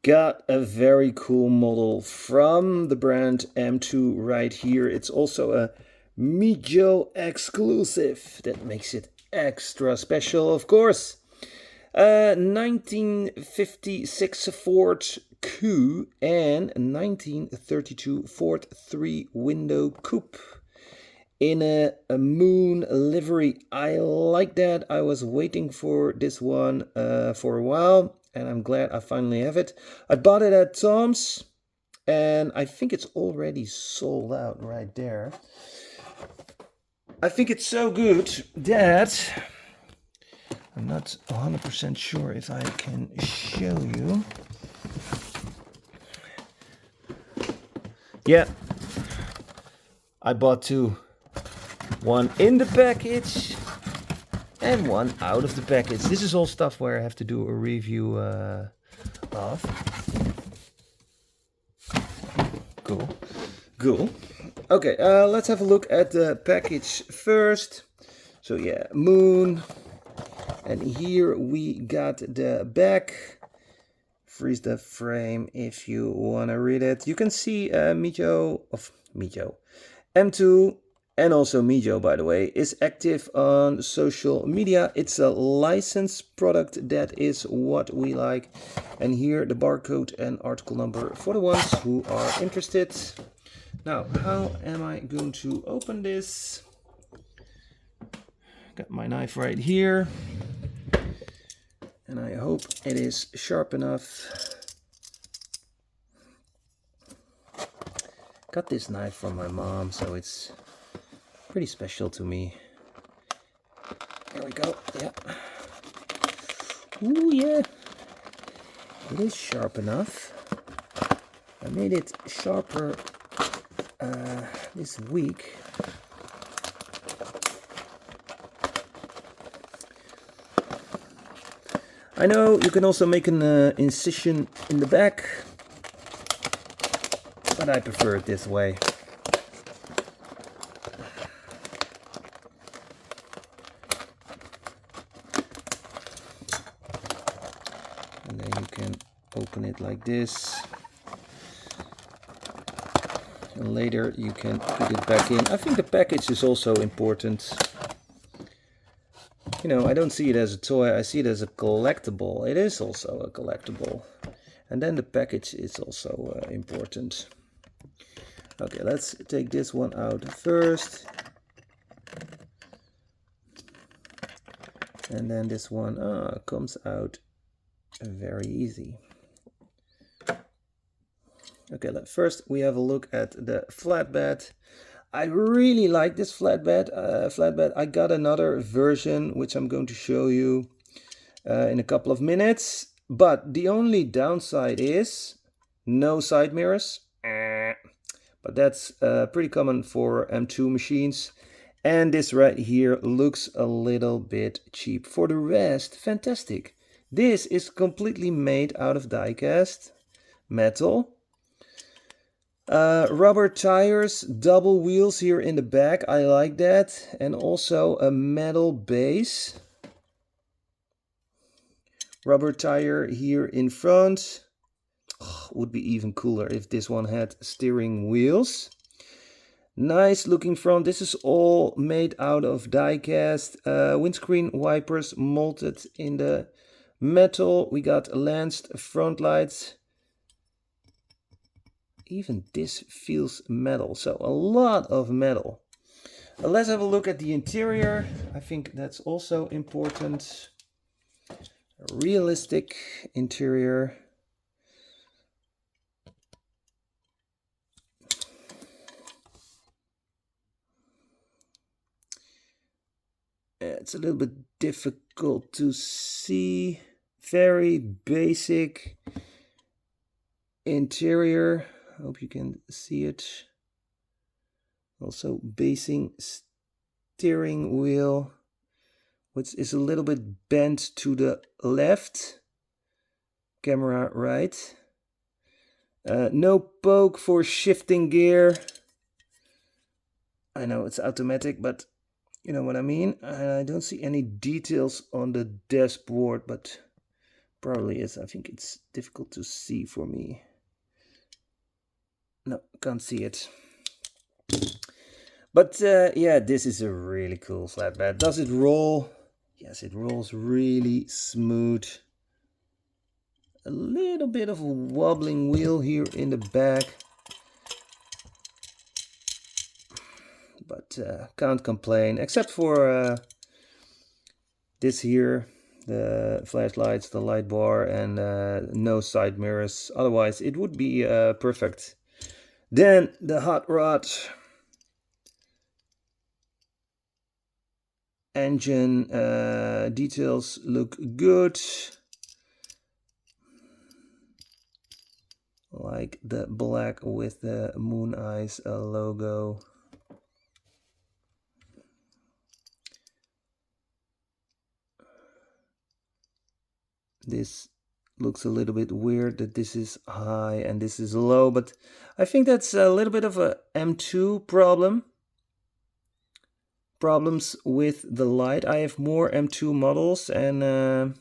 Got a very cool model from the brand M2 right here. It's also a Mijo exclusive. That makes it extra special, of course. 1956 Ford Q and 1932 Ford 3-window coupe in a moon livery. I like that. I was waiting for this one for a while, and I'm glad I finally have it. I bought it at Tom's, and I think it's already sold out right there. I think it's so good that I'm not 100% sure if I can show you. Yeah, I bought two. One in the package and one out of the package. This is all stuff where I have to do a review of. Cool. Okay, let's have a look at the package first. So yeah, moon. And here we got the back. Freeze the frame if you want to read it. You can see M2 and also Mijo, by the way, is active on social media. It's a licensed product. That is what we like. And here the barcode and article number for the ones who are interested. Now, how am I going to open this? Got my knife right here. And I hope it is sharp enough. Got this knife from my mom, so it's pretty special to me. There we go. Yeah. Ooh, yeah. It is sharp enough. I made it sharper this week. I know you can also make an incision in the back, but I prefer it this way. And then you can open it like this. And later you can put it back in. I think the package is also important. You know, I don't see it as a toy, I see it as a collectible. It is also a collectible. And then the package is also important. Okay, let's take this one out first. And then this one comes out very easy. Okay, first we have a look at the flatbed. I really like this flatbed. I got another version, which I'm going to show you in a couple of minutes. But the only downside is no side mirrors. But that's pretty common for M2 machines. And this right here looks a little bit cheap. For the rest, fantastic. This is completely made out of die-cast metal. Rubber tires, double wheels here in the back. I like that. And also a metal base. Rubber tire here in front. Oh, would be even cooler if this one had steering wheels. Nice looking front. This is all made out of die-cast. Windscreen wipers molded in the metal. We got lanced front lights. Even this feels metal, so a lot of metal. Let's have a look at the interior. I think that's also important. A realistic interior. It's a little bit difficult to see. Very basic interior. Hope you can see it. Also basing steering wheel, which is a little bit bent to the left. Camera right. No poke for shifting gear. I know it's automatic, but you know what I mean. I don't see any details on the dashboard, but Probably is. I think it's difficult to see for me. No, can't see it. But yeah, this is a really cool flatbed. Does it roll? Yes, it rolls really smooth. A little bit of a wobbling wheel here in the back. But can't complain, except for this here, the flashlights, the light bar, and no side mirrors. Otherwise it would be perfect. Then the hot rod. Engine details look good. Like the black with the Moon Eyes logo. This looks a little bit weird that this is high and this is low, but I think that's a little bit of a M2 problem. Problems with the light. I have more M2 models, and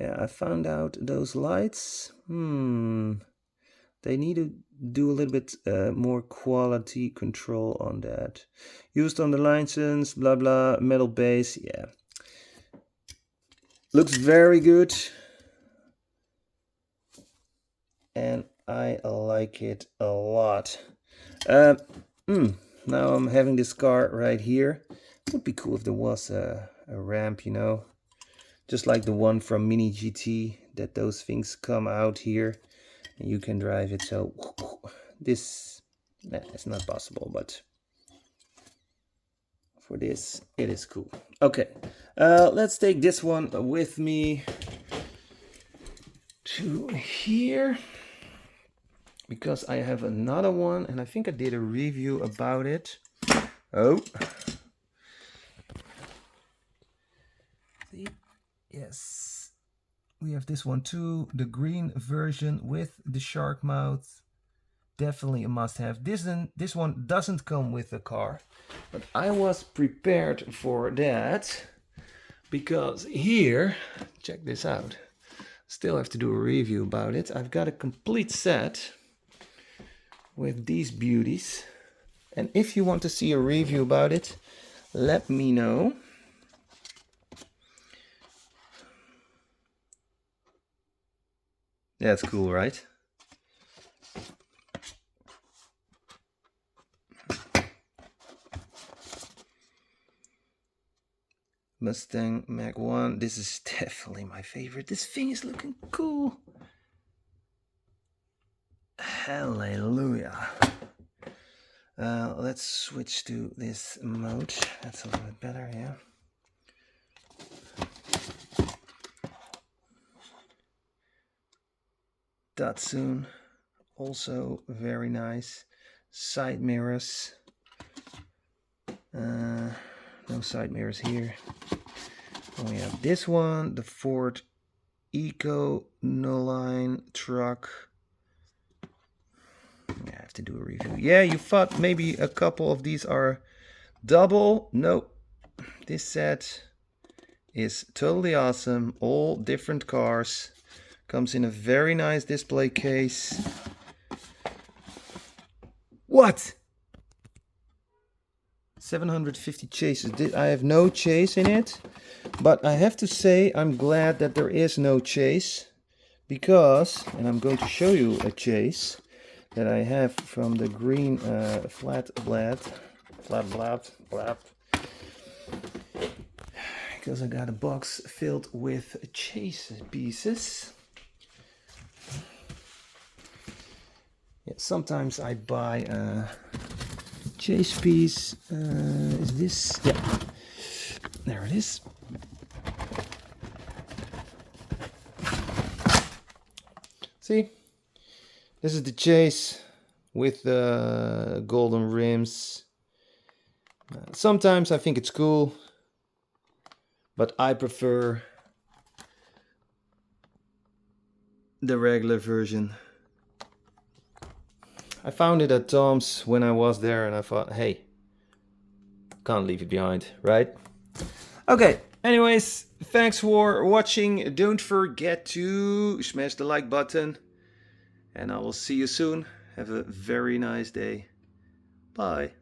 yeah, I found out those lights, they need to do a little bit more quality control on that. Used on the license, blah blah, metal base, yeah. Looks very good. And I like it a lot. Now I'm having this car right here. It would be cool if there was a ramp, you know. Just like the one from Mini GT, that those things come out here and you can drive it. So this, it's not possible, but for this, it is cool. Okay, let's take this one with me to here, because I have another one and I think I did a review about it. Oh, see? Yes, we have this one too, the green version with the shark mouth. Definitely a must-have. This one doesn't come with the car, but I was prepared for that, because here, check this out. Still have to do a review about it. I've got a complete set with these beauties, and if you want to see a review about it, let me know. That's cool, right? Mustang Mach 1. This is definitely my favorite. This thing is looking cool. Hallelujah. Let's switch to this mode. That's a little bit better, yeah. Datsun, also very nice. Side mirrors. No side mirrors here. And we have this one, the Ford Eco No-Line truck. I have to do a review. Yeah, you thought maybe a couple of these are double. Nope. This set is totally awesome. All different cars. Comes in a very nice display case. What? 750 chases. I have no chase in it, but I have to say I'm glad that there is no chase, because, and I'm going to show you a chase that I have from the green flat blad, because I got a box filled with chase pieces. Yeah, sometimes I buy a chase piece. Is this? Yeah, there it is. See, this is the chase with the golden rims. Sometimes I think it's cool, but I prefer the regular version. I found it at Tom's when I was there, and I thought, hey, can't leave it behind, right? Okay, Anyways, thanks for watching. Don't forget to smash the like button. And I will see you soon. Have a very nice day. Bye.